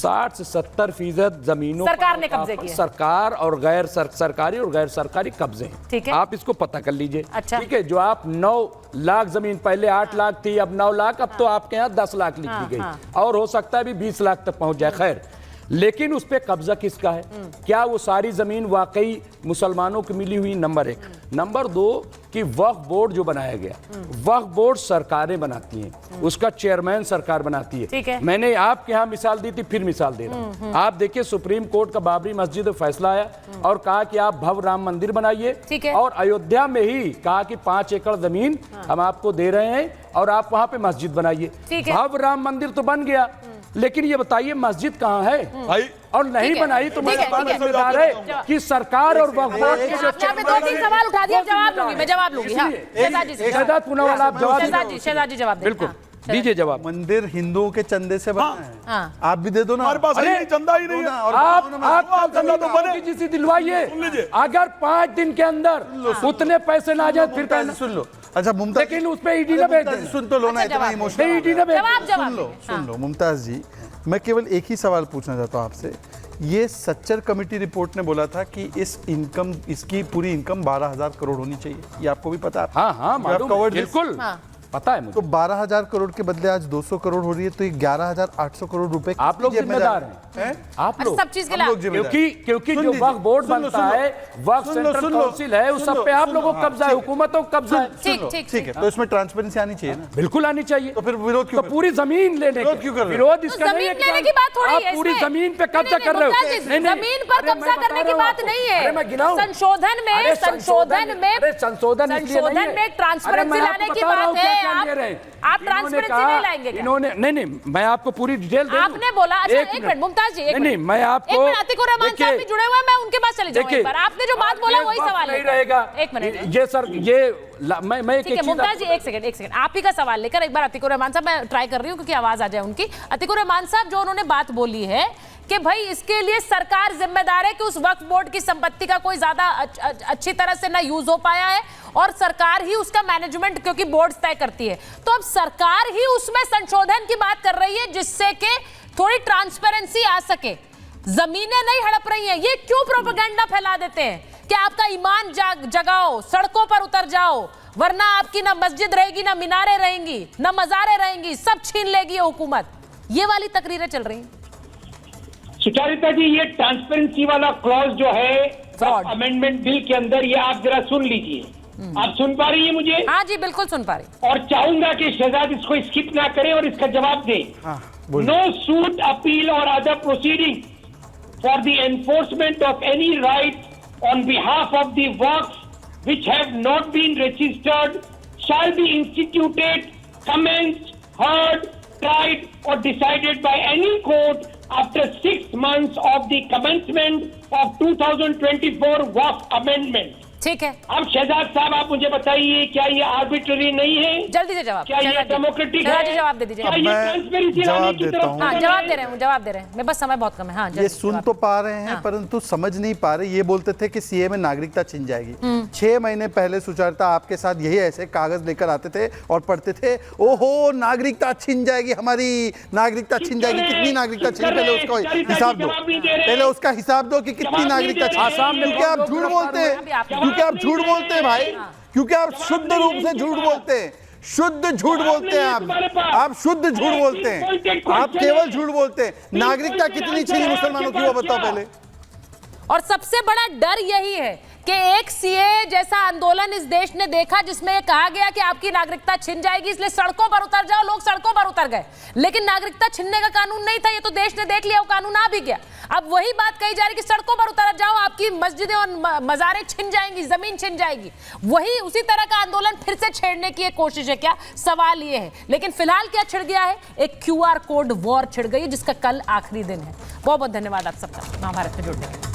60 से 70% जमीनों सरकार ने कब्जे किए, सरकार और गैर सरकारी और गैर सरकारी कब्जे हैं। ठीक है, आप इसको पता कर लीजिए। अच्छा। ठीक है, जो आप 9 लाख जमीन, पहले 8 लाख थी, अब 9 लाख, अब तो आपके यहाँ 10 लाख लिख दी गई और हो सकता है भी 20 लाख तक पहुंच जाए। खैर, लेकिन उस पे कब्जा किसका है? क्या वो सारी जमीन वाकई मुसलमानों की मिली हुई? नंबर 1। नंबर 2 कि वक्फ बोर्ड जो बनाया गया, वक्फ बोर्ड सरकारें बनाती हैं, उसका चेयरमैन सरकार बनाती है। ठीक है। मैंने आपके यहाँ मिसाल दी थी, फिर मिसाल दे रहा हूं। आप देखिए, सुप्रीम कोर्ट का बाबरी मस्जिद फैसला आया और कहा कि आप भव्य राम मंदिर बनाइए, ठीक है। और अयोध्या में ही कहा कि 5 एकड़ जमीन हम आपको दे रहे हैं और आप वहां पे मस्जिद बनाइए। भव्य राम मंदिर तो बन गया, लेकिन ये बताइए मस्जिद कहाँ है भाई? और नहीं बनाई तो मेरा जिम्मेदार है कि सरकार और वक्फ बोर्ड के जो दो-तीन सवाल उठा दिए, जवाब लूंगी मैं, जवाब लूंगी। हाँ, शहजाद पूनावाला आप जवाब शहजाद जवाब बिल्कुल दीजिए जवाब। मंदिर हिंदुओं के चंदे से बना है, आप भी दे दो ना। हमारे पास चंदा ही नहीं है। आप चंदा तो बने जिसी दिलवाइए। अगर 5 दिन के अंदर उतने पैसे ना जाए फिर कहना। सुन लो। अच्छा मुमताज, लेकिन उस पे ईडी ना भेज दे। सुन तो लो ना, इतना इमोशनल। ईडी ना भेज। सुन लो मुमताज जी, मैं केवल एक ही सवाल पूछना चाहता हूँ आपसे। ये सच्चर कमेटी रिपोर्ट ने बोला था कि इसकी पूरी इनकम 12,000 करोड़ होनी चाहिए, ये आपको भी पता है? हाँ बिल्कुल पता है मुझे। तो 12,000 करोड़ के बदले आज 200 करोड़ हो रही है, तो ये 11,800 करोड़ रुपए आप लोग जिम्मेदार हैं। आप लोग सब चीज के लिए, क्योंकि जो वक्फ बोर्ड बनता है, वक्फ सेंट्रल काउंसिल है, उस सब पे आप लोगों को कब्जा है, हुकूमतों को कब्जा है। ठीक है, तो इसमें ट्रांसपेरेंसी आनी चाहिए ना? बिल्कुल आनी चाहिए। तो फिर विरोध क्यों? तो पूरी जमीन लेने विरोध क्यों कर रहे हो? विरोध इसका नहीं है लेने की बात थोड़ी है, आप पूरी जमीन पे कब्जा कर रहे हो। जमीन पर कब्जा करने की बात नहीं है। मैं गिनाऊं, संशोधन में ट्रांसपेरेंसी लाने की बात है। आप ट्रांसपेरेंसी नहीं लाएंगे क्या? इन्होंने नहीं, मैं आपको पूरी डिटेल दे दूं। आपने बोला, अच्छा एक मिनट मुमताज जी, नहीं मैं आपको, अतीकुर रहमान साहब भी जुड़े हुए हैं, मैं उनके पास चले जाऊंगा एक बार। आपने जो बात बोला वही सवाल नहीं रहेगा। एक मिनट ये सर, ये मैं ठीक है मुमताज जी, एक सेकंड आप ही का सवाल लेकर एक बार अतीकुर रहमान साहब, मैं ट्राई कर रही हूँ क्योंकि आवाज आ जाए उनकी। अतीकुर रहमान साहब, जो उन्होंने बात बोली है कि भाई इसके लिए सरकार जिम्मेदार है कि उस वक्फ बोर्ड की संपत्ति का कोई ज्यादा अच्छी तरह से ना यूज हो पाया है और सरकार ही उसका मैनेजमेंट, क्योंकि बोर्ड तय करती है, तो अब सरकार ही उसमें संशोधन की बात कर रही है जिससे कि थोड़ी ट्रांसपेरेंसी आ सके। जमीनें नहीं हड़प रही हैं, ये क्यों प्रोपेगेंडा फैला देते हैं कि आपका ईमान जगाओ, सड़कों पर उतर जाओ, वरना आपकी ना मस्जिद रहेगी, ना मीनारें रहेंगी, ना मज़ारें रहेंगी, सब छीन लेगी हुकूमत। ये वाली तकरीरें चल रही हैं। सुचारिता जी, ये ट्रांसपेरेंसी वाला क्लॉज जो है अमेंडमेंट बिल के अंदर, ये आप जरा सुन लीजिए। आप सुन पा रही है मुझे? हाँ जी बिल्कुल सुन पा रही। और चाहूंगा कि शहजाद इसको स्किप ना करें और इसका जवाब दें। नो सूट, अपील और other proceeding for the enforcement of any right on behalf of the works which have not been registered shall be instituted, commenced, heard, tried or decided by any court after 6 months of the commencement of 2024 WAF amendment. ठीक है, अब शहजाद साहब आप मुझे बताइए, क्या ये arbitrary नहीं है? जल्दी से जवाब। क्या ये डेमोक्रेटिक है? जवाब दे दीजिए। जवाब देता हूं। हाँ जवाब दे रहे हैं, मैं बस समय बहुत कम है। हाँ ये सुन तो पा रहे हैं परंतु समझ नहीं पा रहे। ये बोलते थे कि सीए में नागरिकता छिन जाएगी। 6 महीने पहले सुचारिता आपके साथ यही ऐसे कागज लेकर आते थे और पढ़ते थे, ओहो नागरिकता छिन जाएगी हमारी, नागरिकता छिन जाएगी। कितनी नागरिकता छिन, पहले उसका हिसाब दो, पहले उसका हिसाब दो कि कितनी नागरिकता छिन। क्योंकि आप झूठ बोलते हैं, क्योंकि आप झूठ बोलते हैं भाई, क्योंकि आप शुद्ध रूप से झूठ बोलते हैं, शुद्ध झूठ बोलते हैं आप शुद्ध झूठ बोलते हैं, आप केवल झूठ बोलते हैं। नागरिकता कितनी छिनी मुसलमानों की वो बताओ पहले। और सबसे बड़ा डर यही है कि एक सीए जैसा आंदोलन इस देश ने देखा जिसमें यह कहा गया कि आपकी नागरिकता छिन जाएगी, इसलिए सड़कों पर उतर जाओ। लोग सड़कों पर उतर गए, लेकिन नागरिकता छीनने का कानून नहीं था। ये तो देश ने देख लिया, वो कानून आ भी गया। अब वही बात कही जा रही कि सड़कों पर उतर जाओ, आपकी मस्जिदें और मज़ारें छिन जाएंगी, जमीन छिन जाएगी। वही उसी तरह का आंदोलन फिर से छेड़ने की एक कोशिश है क्या? सवाल ये है। लेकिन फिलहाल क्या छिड़ गया है? एक QR कोड वॉर छिड़ गई, जिसका कल आखिरी दिन है। बहुत बहुत धन्यवाद आप सबका महाभारत में जुड़ने के लिए।